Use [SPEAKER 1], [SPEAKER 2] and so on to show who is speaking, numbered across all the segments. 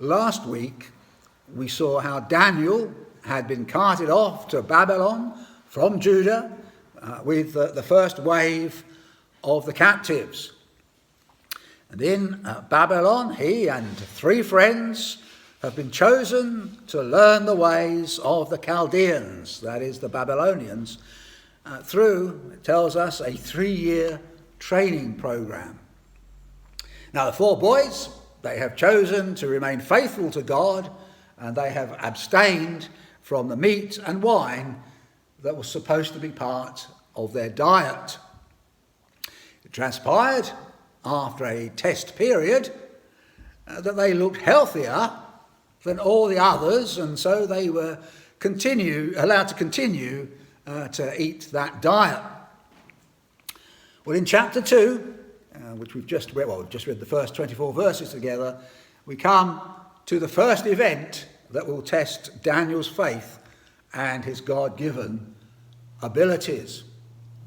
[SPEAKER 1] last week we saw how Daniel had been carted off to Babylon from Judah with the first wave of the captives. And in Babylon, he and 3 friends have been chosen to learn the ways of the Chaldeans, that is the Babylonians, through, it tells us, a 3-year training program. Now the 4 boys, they have chosen to remain faithful to God, and they have abstained from the meat and wine that was supposed to be part of their diet. It transpired after a test period that they looked healthier than all the others, and so they were allowed to continue to eat that diet. Well, in chapter 2, which we've just read the first 24 verses together, we come to the first event that will test Daniel's faith and his God-given abilities.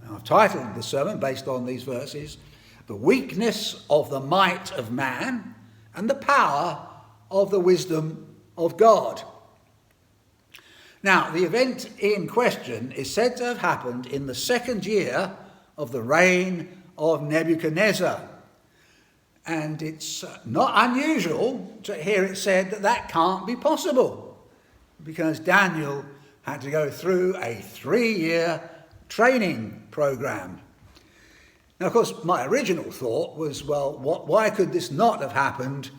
[SPEAKER 1] Now, I've titled this sermon, based on these verses, "The Weakness of the Might of Man and the Power of the Wisdom of God." Now, the event in question is said to have happened in the 2nd year of the reign of Nebuchadnezzar. And it's not unusual to hear it said that that can't be possible, because Daniel had to go through a 3-year training program. Now, of course, my original thought was, why could this not have happened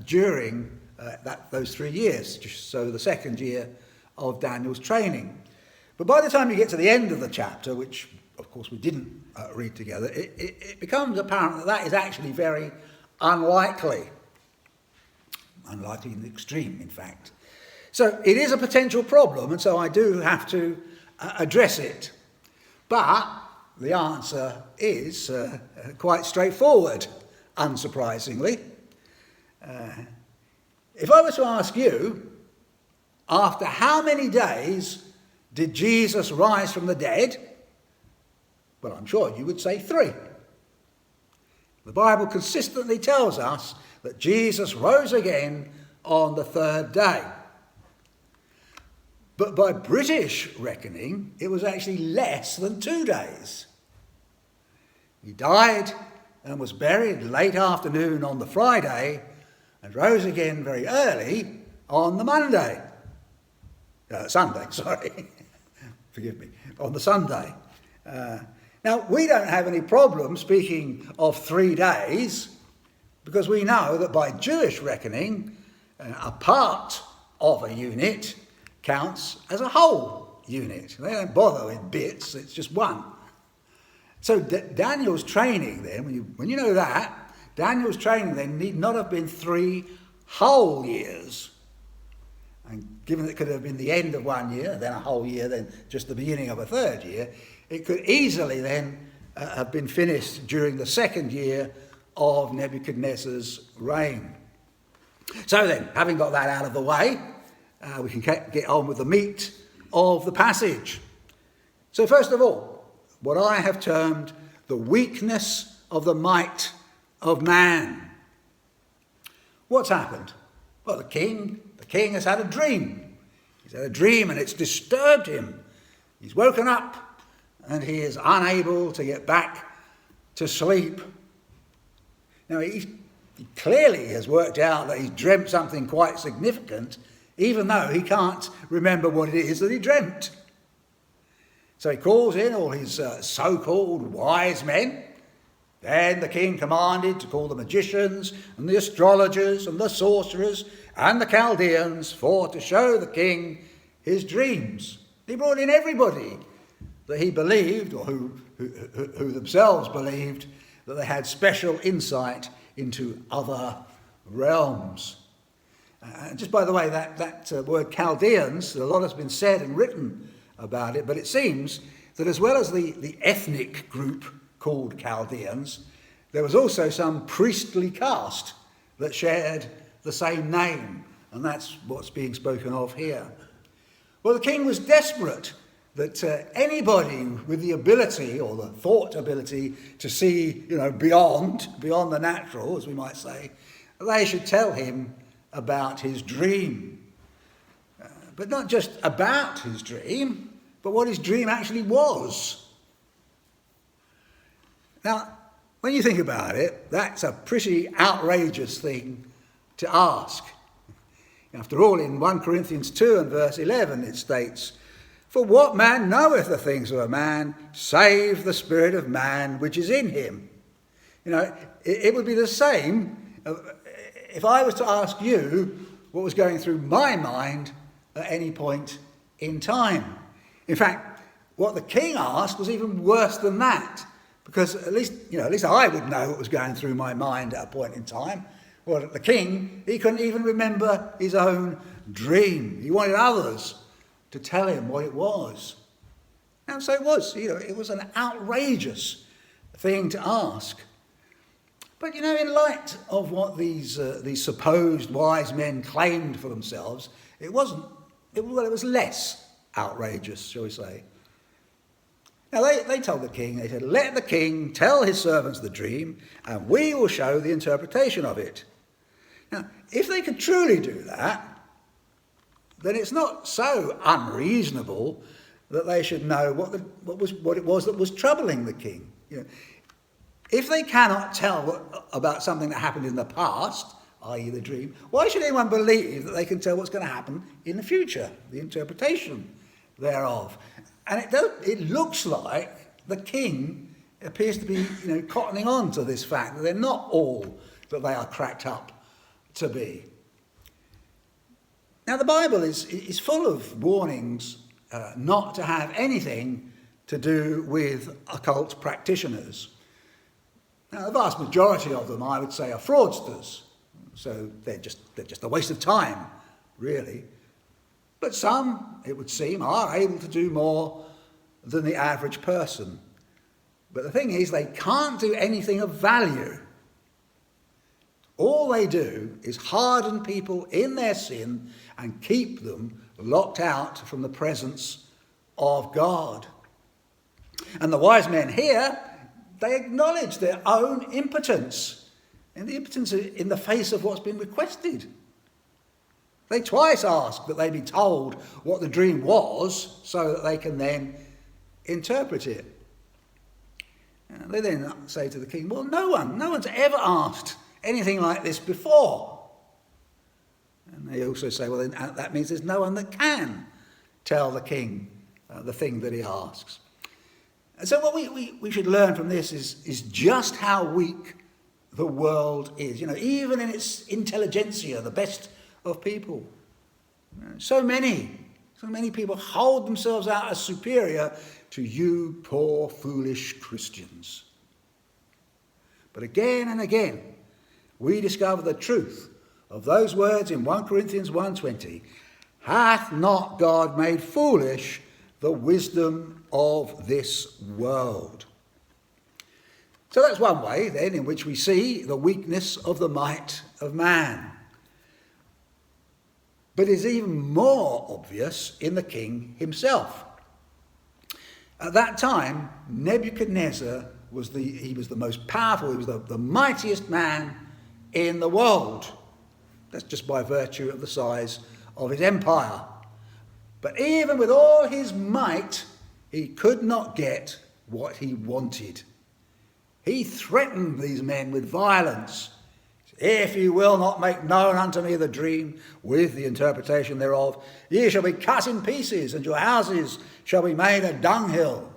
[SPEAKER 1] during those 3 years, so the 2nd year of Daniel's training? But by the time you get to the end of the chapter, which of course we didn't read together, it becomes apparent that is actually very unlikely in the extreme, in fact. So it is a potential problem, and so I do have to address it. But the answer is quite straightforward, unsurprisingly. If I were to ask you, after how many days did Jesus rise from the dead? Well, I'm sure you would say 3. The Bible consistently tells us that Jesus rose again on the 3rd day. But by British reckoning, it was actually less than 2 days. He died and was buried late afternoon on the Friday and rose again very early on the Sunday, forgive me, on the Sunday. Now, we don't have any problem speaking of 3 days, because we know that by Jewish reckoning, a part of a unit counts as a whole unit. They don't bother with bits, it's just one. So Daniel's training then, when you know that, Daniel's training then need not have been 3 whole years. And given that it could have been the end of 1 year, then a whole year, then just the beginning of a 3rd year, it could easily then have been finished during the 2nd year of Nebuchadnezzar's reign. So then, having got that out of the way, we can get on with the meat of the passage. So first of all, what I have termed the weakness of the might of man. What's happened? Well, the king has had a dream. He's had a dream and it's disturbed him. He's woken up and he is unable to get back to sleep. Now, he clearly has worked out that he's dreamt something quite significant, even though he can't remember what it is that he dreamt. So he calls in all his so-called wise men. Then the king commanded to call the magicians and the astrologers and the sorcerers and the Chaldeans to show the king his dreams. He brought in everybody that he believed, or who themselves believed, that they had special insight into other realms. And just by the way, that word Chaldeans, a lot has been said and written about it, but it seems that as well as the ethnic group called Chaldeans, there was also some priestly caste that shared the same name, and that's what's being spoken of here. Well, the king was desperate that anybody with the ability, or the thought ability, to see, beyond the natural, as we might say, they should tell him about his dream. But not just about his dream, but what his dream actually was. Now, when you think about it, that's a pretty outrageous thing to ask. After all, in 1 Corinthians 2 and verse 11 it states, "For what man knoweth the things of a man, save the spirit of man which is in him?" You know, it would be the same if I was to ask you what was going through my mind at any point in time. In fact, what the king asked was even worse than that, because at least I would know what was going through my mind at a point in time. Well, the king, he couldn't even remember his own dream. He wanted others to tell him what it was. And so it was, it was an outrageous thing to ask. But, in light of what these supposed wise men claimed for themselves, it was less outrageous, shall we say. Now, they told the king, they said, "Let the king tell his servants the dream, and we will show the interpretation of it." Now, if they could truly do that, then it's not so unreasonable that they should know what it was that was troubling the king. If they cannot tell about something that happened in the past, i.e. the dream, why should anyone believe that they can tell what's going to happen in the future, the interpretation thereof? And it looks like the king appears to be, cottoning on to this fact that they're not all that they are cracked up to be. Now, the Bible is full of warnings not to have anything to do with occult practitioners. Now, the vast majority of them, I would say, are fraudsters. So they're just a waste of time, really. But some, it would seem, are able to do more than the average person. But the thing is, they can't do anything of value. All they do is harden people in their sin and keep them locked out from the presence of God. And the wise men here, they acknowledge their own impotence, and the impotence in the face of what's been requested. They twice ask that they be told what the dream was so that they can then interpret it. And they then say to the king, "Well, no one's ever asked anything like this before." And they also say, well, then that means there's no one that can tell the king the thing that he asks. And so what we should learn from this is just how weak the world is. Even in its intelligentsia, the best of people. So many people hold themselves out as superior to you poor, foolish Christians. But again and again, we discover the truth of those words in 1 Corinthians 1:20. "Hath not God made foolish the wisdom of this world?" So that's one way, then, in which we see the weakness of the might of man. But it's even more obvious in the king himself. At that time, Nebuchadnezzar was the most powerful, he was the mightiest man in the world. That's just by virtue of the size of his empire. But even with all his might, he could not get what he wanted. He threatened these men with violence. "If you will not make known unto me the dream with the interpretation thereof, ye shall be cut in pieces, and your houses shall be made a dunghill."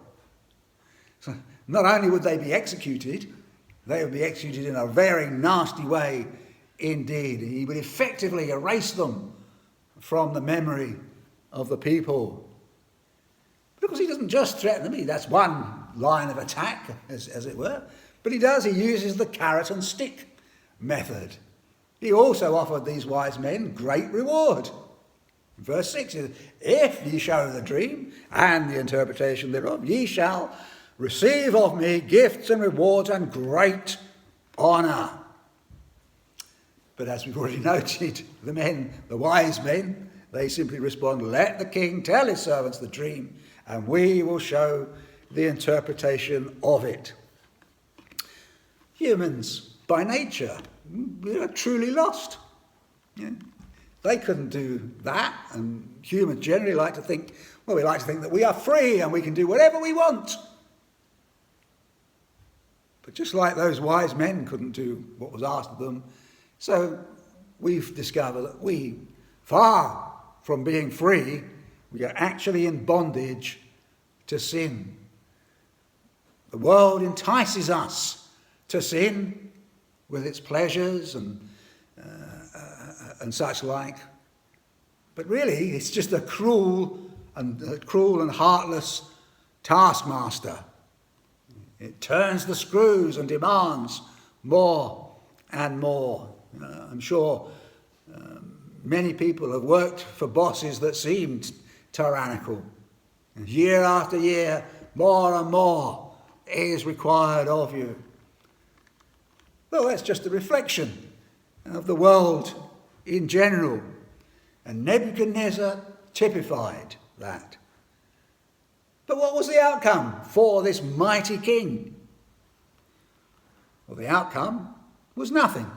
[SPEAKER 1] So not only would they be executed, they would be executed in a very nasty way indeed. He would effectively erase them from the memory of the people. Because he doesn't just threaten them, that's one line of attack, as it were. But he uses the carrot and stick method. He also offered these wise men great reward. Verse 6 is, "If ye show the dream and the interpretation thereof, ye shall receive of me gifts and rewards and great honour." But as we've already noted, the wise men, they simply respond, "Let the king tell his servants the dream, and we will show the interpretation of it." Humans, by nature, we are truly lost. Yeah. They couldn't do that, and humans generally like to think, well, we like to think that we are free and we can do whatever we want. But just like those wise men couldn't do what was asked of them, so we've discovered that we, far from being free, we are actually in bondage to sin. The world entices us to sin with its pleasures and such like. But really, it's just a cruel and heartless taskmaster. It turns the screws and demands more and more. I'm sure many people have worked for bosses that seemed tyrannical. And year after year, more and more is required of you. Well, that's just a reflection of the world in general. And Nebuchadnezzar typified that. But what was the outcome for this mighty king? Well, the outcome was nothing.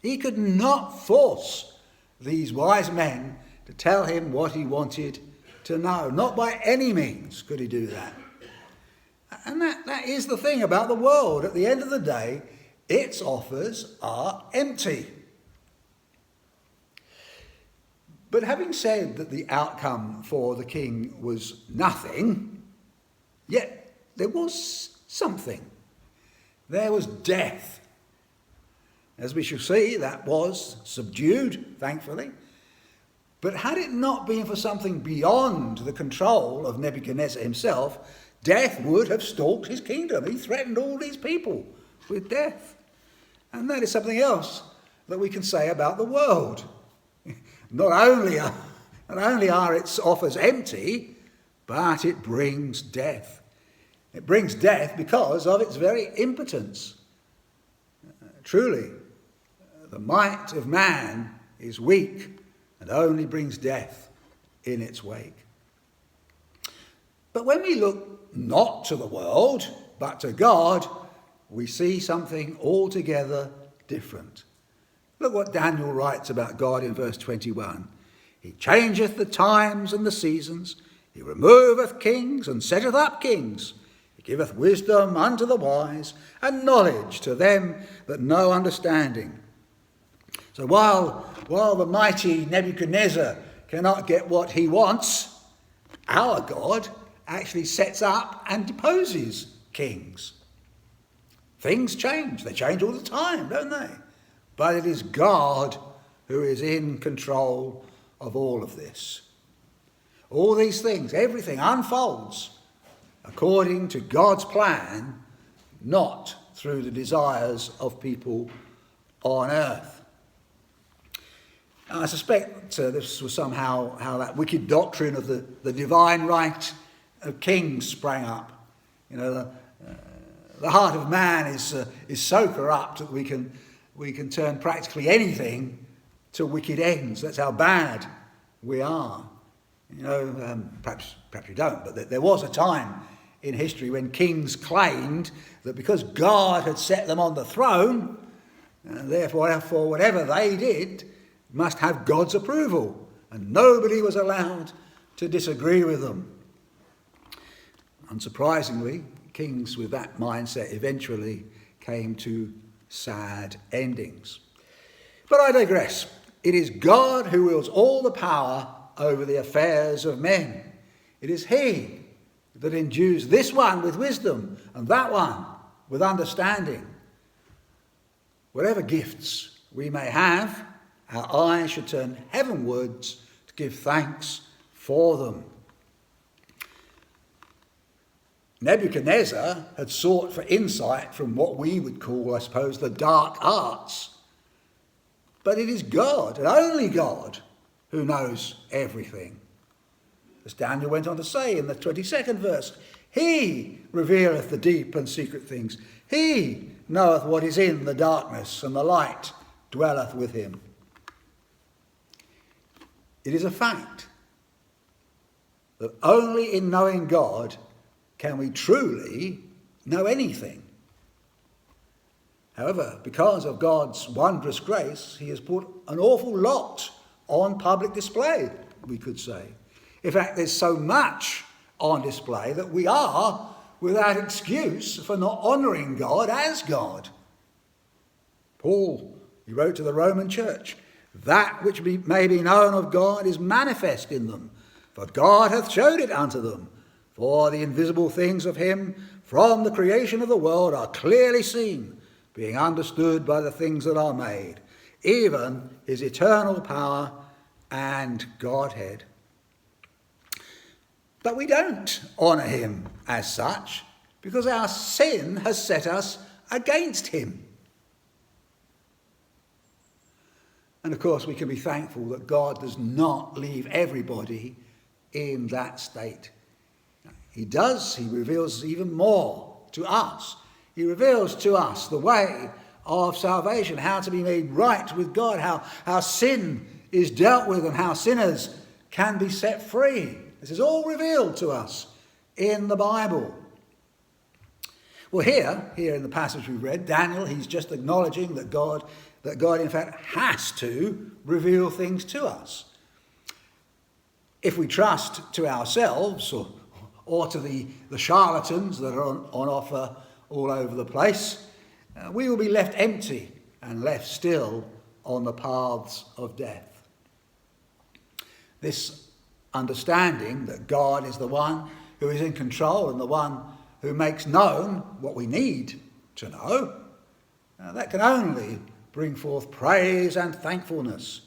[SPEAKER 1] He could not force these wise men to tell him what he wanted to know. Not by any means could he do that. And that is the thing about the world. At the end of the day, its offers are empty. But having said that the outcome for the king was nothing, yet there was something. There was death. As we shall see, that was subdued, thankfully. But had it not been for something beyond the control of Nebuchadnezzar himself, death would have stalked his kingdom. He threatened all these people with death. And that is something else that we can say about the world. Not only are its offers empty, but it brings death. It brings death because of its very impotence. Truly, the might of man is weak and only brings death in its wake. But when we look not to the world, but to God, we see something altogether different. Look what Daniel writes about God in verse 21. He changeth the times and the seasons. He removeth kings and setteth up kings. He giveth wisdom unto the wise and knowledge to them that know understanding. So while the mighty Nebuchadnezzar cannot get what he wants, our God actually sets up and deposes kings. Things change. They change all the time, don't they? But it is God who is in control of all of this. All these things, everything unfolds according to God's plan, not through the desires of people on earth. I suspect this was somehow how that wicked doctrine of the divine right of kings sprang up. You know, the heart of man is so corrupt that we can turn practically anything to wicked ends. That's how bad we are. You know, perhaps you don't, but there was a time in history when kings claimed that because God had set them on the throne, therefore whatever they did must have God's approval, and nobody was allowed to disagree with them. Unsurprisingly, kings with that mindset eventually came to sad endings. But I digress. It is God who wields all the power over the affairs of men. It is he that endues this one with wisdom and that one with understanding. Whatever gifts we may have, our eyes should turn heavenwards to give thanks for them. Nebuchadnezzar had sought for insight from what we would call, I suppose, the dark arts. But it is God, and only God, who knows everything. As Daniel went on to say in the 22nd verse, he revealeth the deep and secret things. He knoweth what is in the darkness, and the light dwelleth with him. It is a fact that only in knowing God can we truly know anything. However, because of God's wondrous grace, he has put an awful lot on public display, we could say. In fact, there's so much on display that we are without excuse for not honouring God as God. Paul, he wrote to the Roman church, "That which may be known of God is manifest in them, for God hath showed it unto them. For the invisible things of him from the creation of the world are clearly seen, being understood by the things that are made, even his eternal power and Godhead." But we don't honour him as such because our sin has set us against him. And of course we can be thankful that God does not leave everybody in that state. He does, he reveals even more to us. He reveals to us the way of salvation, how to be made right with God, how sin is dealt with and how sinners can be set free. This is all revealed to us in the Bible. Well, here in the passage we read, Daniel, he's just acknowledging that God in fact has to reveal things to us. If we trust to ourselves or to the charlatans that are on offer all over the place, we will be left empty and left still on the paths of death. This understanding that God is the one who is in control and the one who makes known what we need to know, that can only bring forth praise and thankfulness.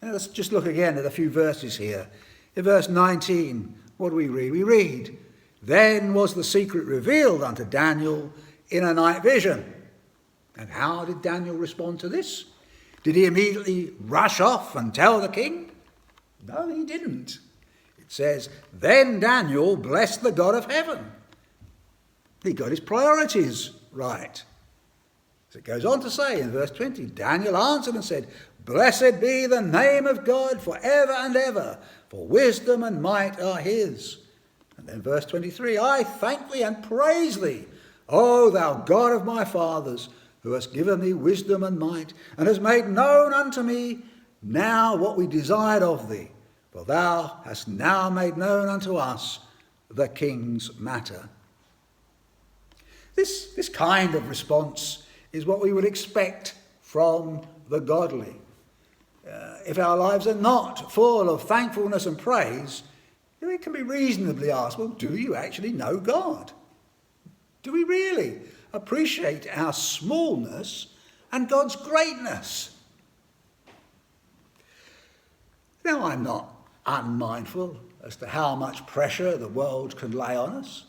[SPEAKER 1] Let's just look again at a few verses here. In verse 19, what do we read? We read, "Then was the secret revealed unto Daniel in a night vision." And how did Daniel respond to this? Did he immediately rush off and tell the king? No, he didn't. It says, "Then Daniel blessed the God of heaven." He got his priorities right. As it goes on to say in verse 20, Daniel answered and said, "Blessed be the name of God for ever and ever, for wisdom and might are his." And then verse 23, "I thank thee and praise thee, O thou God of my fathers, who hast given me wisdom and might, and hast made known unto me now what we desired of thee. For thou hast now made known unto us the king's matter." This kind of response is what we would expect from the godly. If our lives are not full of thankfulness and praise, it can be reasonably asked, well, do you actually know God? Do we really appreciate our smallness and God's greatness? Now, I'm not unmindful as to how much pressure the world can lay on us.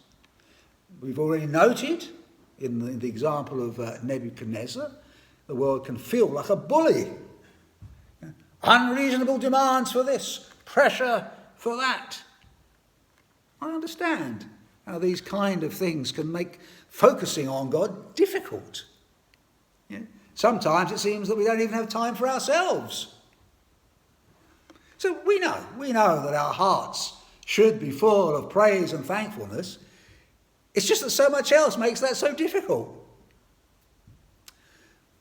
[SPEAKER 1] We've already noted in the example of Nebuchadnezzar, the world can feel like a bully. Unreasonable demands for this, pressure for that. I understand how these kind of things can make focusing on God difficult. Sometimes it seems that we don't even have time for ourselves. So we know that our hearts should be full of praise and thankfulness. It's just that so much else makes that so difficult.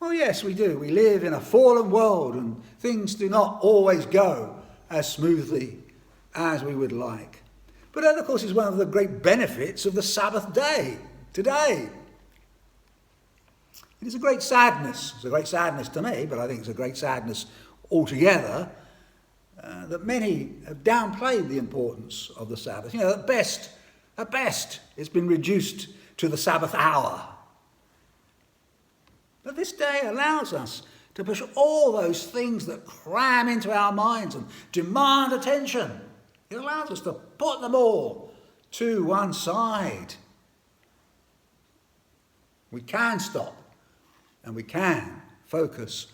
[SPEAKER 1] Well, yes, we do. We live in a fallen world and things do not always go as smoothly as we would like. But that, of course, is one of the great benefits of the Sabbath day today. It is a great sadness. It's a great sadness to me, but I think it's a great sadness altogether that many have downplayed the importance of the Sabbath. At best, it's been reduced to the Sabbath hour. But this day allows us to push all those things that cram into our minds and demand attention. It allows us to put them all to one side. We can stop and we can focus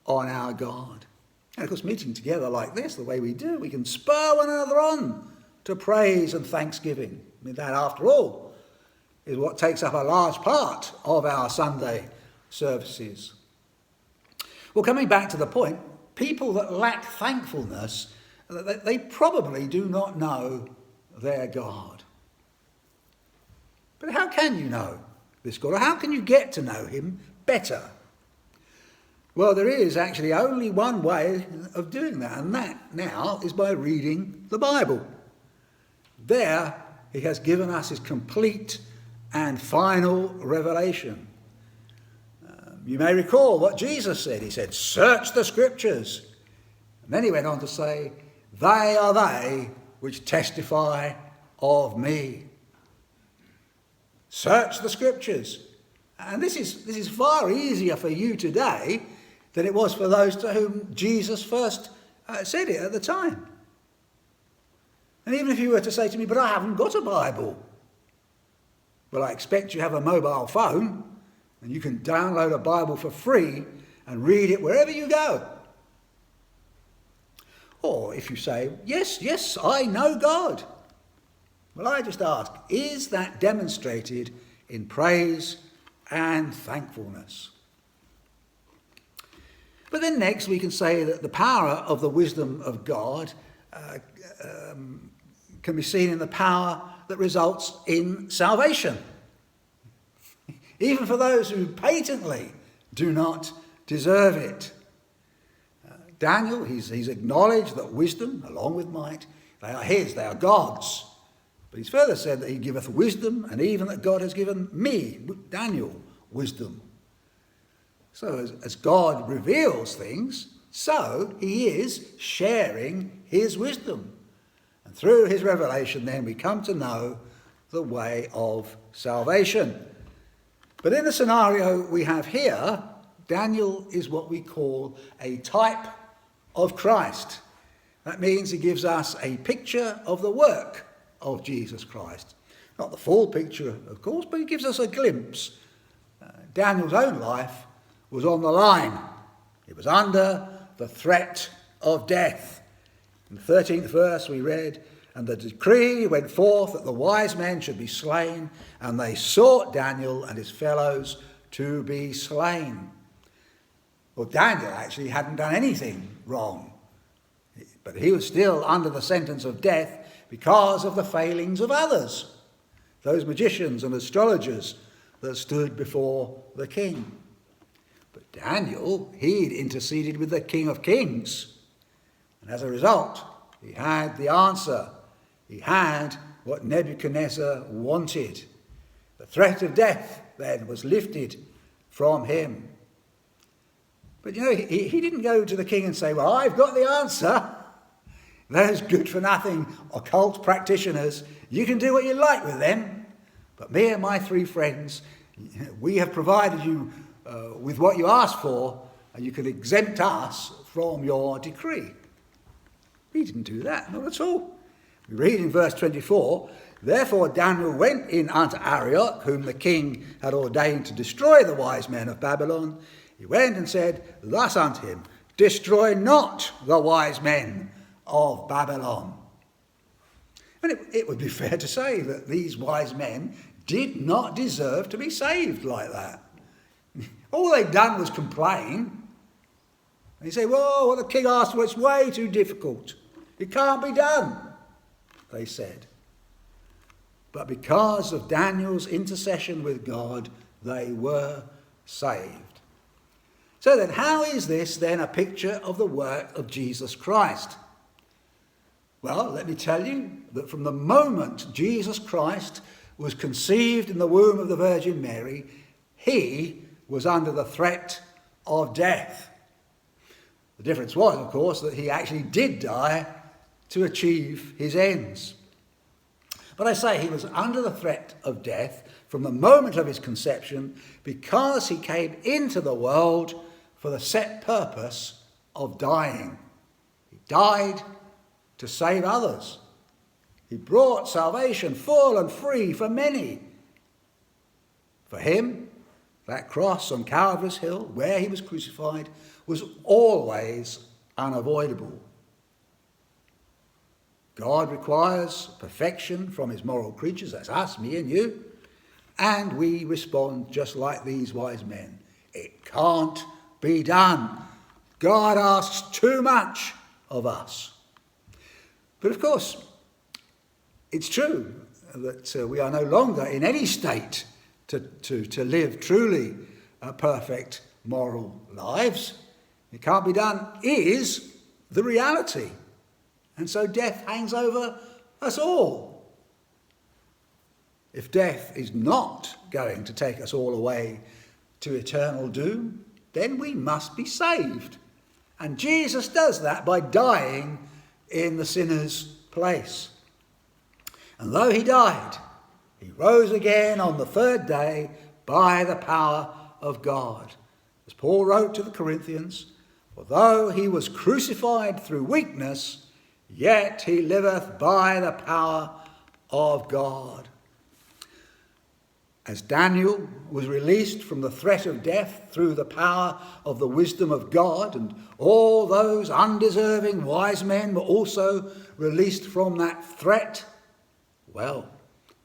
[SPEAKER 1] on our God. And of course, meeting together like this, the way we do, we can spur one another on to praise and thanksgiving. That, after all, is what takes up a large part of our Sunday services. Well, coming back to the point, people that lack thankfulness, they probably do not know their God. But how can you know this God? Or how can you get to know him better? Well, there is actually only one way of doing that, and that now is by reading the Bible. There, he has given us his complete and final revelation. You may recall what Jesus said. He said, "Search the Scriptures." And then he went on to say, "They are they which testify of me." Search the Scriptures. And this is far easier for you today than it was for those to whom Jesus first said it at the time. And even if you were to say to me, "But I haven't got a Bible," well, I expect you have a mobile phone and you can download a Bible for free and read it wherever you go. Or if you say, yes, I know God. Well, I just ask, is that demonstrated in praise and thankfulness? But then next we can say that the power of the wisdom of God can be seen in the power that results in salvation, even for those who patently do not deserve it. Daniel, he's acknowledged that wisdom, along with might, they are his, they are God's. But he's further said that he giveth wisdom, and even that God has given me, Daniel, wisdom. So as God reveals things, so he is sharing his wisdom. And through his revelation, then, we come to know the way of salvation. But in the scenario we have here, Daniel is what we call a type of Christ. That means he gives us a picture of the work of Jesus Christ. Not the full picture, of course, but he gives us a glimpse. Daniel's own life was on the line. It was under the threat of death. In the 13th verse we read, "And the decree went forth that the wise men should be slain, and they sought Daniel and his fellows to be slain." Well, Daniel actually hadn't done anything wrong, but he was still under the sentence of death because of the failings of others, those magicians and astrologers that stood before the king. But Daniel, he'd interceded with the King of Kings, and as a result, he had the answer. He had what Nebuchadnezzar wanted. The threat of death, then, was lifted from him. But he didn't go to the king and say, "Well, I've got the answer. Those good-for-nothing occult practitioners, you can do what you like with them. But me and my 3 friends, we have provided you with what you asked for, and you can exempt us from your decree." He didn't do that, not at all. We read in verse 24, "Therefore Daniel went in unto Arioch, whom the king had ordained to destroy the wise men of Babylon. He went and said thus unto him, Destroy not the wise men of Babylon." And it would be fair to say that these wise men did not deserve to be saved like that. All they'd done was complain. And you say, "Well, what the king asked for, it's way too difficult. It can't be done," they said. But because of Daniel's intercession with God, they were saved. So then, how is this then a picture of the work of Jesus Christ? Well, let me tell you that from the moment Jesus Christ was conceived in the womb of the Virgin Mary, he was under the threat of death. The difference was, of course, that he actually did die to achieve his ends. But I say he was under the threat of death from the moment of his conception because he came into the world for the set purpose of dying. He died to save others. He brought salvation full and free for many. For him, that cross on Calvary's Hill, where he was crucified, was always unavoidable. God requires perfection from his moral creatures, that's us, me and you, and we respond just like these wise men. It can't be done. God asks too much of us. But of course, it's true that we are no longer in any state to live truly perfect moral lives. It can't be done is the reality. And so death hangs over us all. If death is not going to take us all away to eternal doom, then we must be saved. And Jesus does that by dying in the sinner's place. And though he died, he rose again on the third day by the power of God. As Paul wrote to the Corinthians, for though he was crucified through weakness, yet he liveth by the power of God. As Daniel was released from the threat of death through the power of the wisdom of God, and all those undeserving wise men were also released from that threat, well,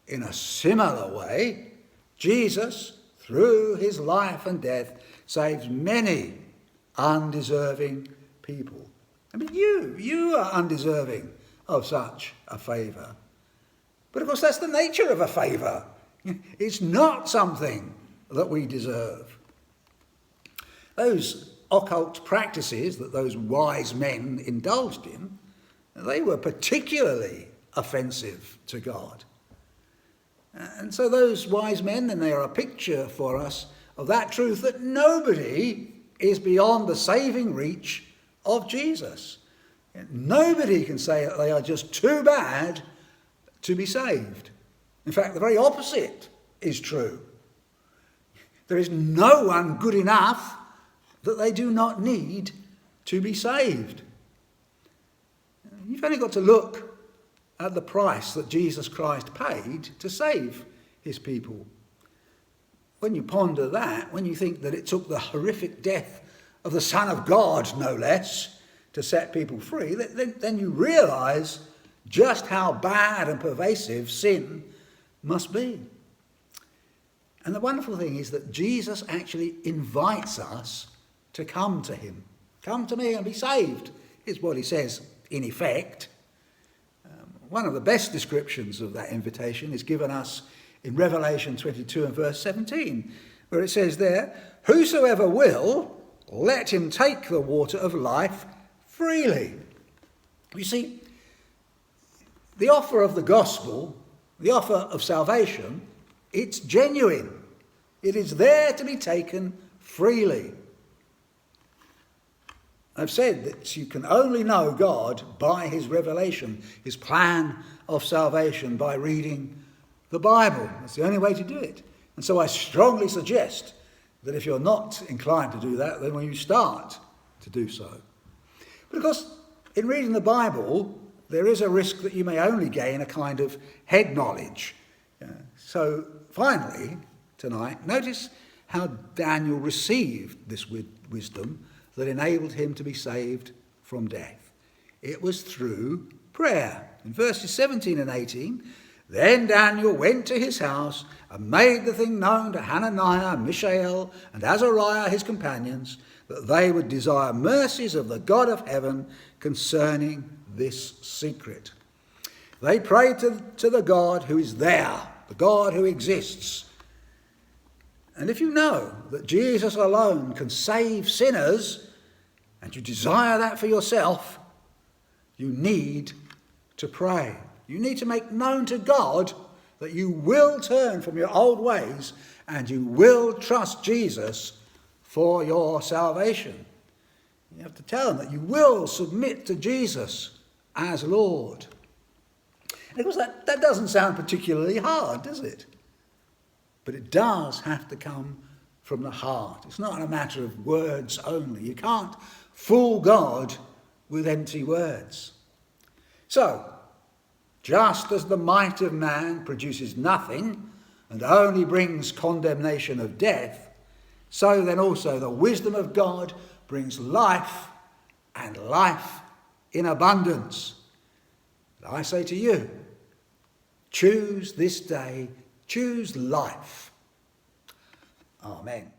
[SPEAKER 1] in a similar way, Jesus, through his life and death, saves many undeserving people. I mean, you are undeserving of such a favour. But of course, that's the nature of a favour. It's not something that we deserve. Those occult practices that those wise men indulged in, they were particularly offensive to God. And so those wise men, then, they are a picture for us of that truth that nobody is beyond the saving reach of Jesus. Nobody can say that they are just too bad to be saved. In fact, the very opposite is true. There is no one good enough that they do not need to be saved. You've only got to look at the price that Jesus Christ paid to save his people. When you ponder that, when you think that it took the horrific death of the Son of God, no less, to set people free, then you realise just how bad and pervasive sin must be. And the wonderful thing is that Jesus actually invites us to come to him. Come to me and be saved, is what he says in effect. One of the best descriptions of that invitation is given us in Revelation 22 and verse 17, where it says there, whosoever will, let him take the water of life freely. You see, the offer of the gospel, the offer of salvation, it's genuine. It is there to be taken freely. I've said that you can only know God by his revelation, his plan of salvation, by reading the Bible. That's the only way to do it. And so I strongly suggest that if you're not inclined to do that, then when you start to do so. But of course, in reading the Bible, there is a risk that you may only gain a kind of head knowledge. So finally, tonight, notice how Daniel received this wisdom that enabled him to be saved from death. It was through prayer. In verses 17 and 18, then Daniel went to his house and made the thing known to Hananiah, Mishael, and Azariah, his companions, that they would desire mercies of the God of heaven concerning this secret. They prayed to the God who is there, the God who exists. And if you know that Jesus alone can save sinners, and you desire that for yourself, you need to pray. You need to make known to God that you will turn from your old ways and you will trust Jesus for your salvation. You have to tell him that you will submit to Jesus as Lord. And of course, that doesn't sound particularly hard, does it? But it does have to come from the heart. It's not a matter of words only. You can't fool God with empty words. So, just as the might of man produces nothing and only brings condemnation of death, so then also the wisdom of God brings life, and life in abundance. I say to you, choose this day, choose life. Amen.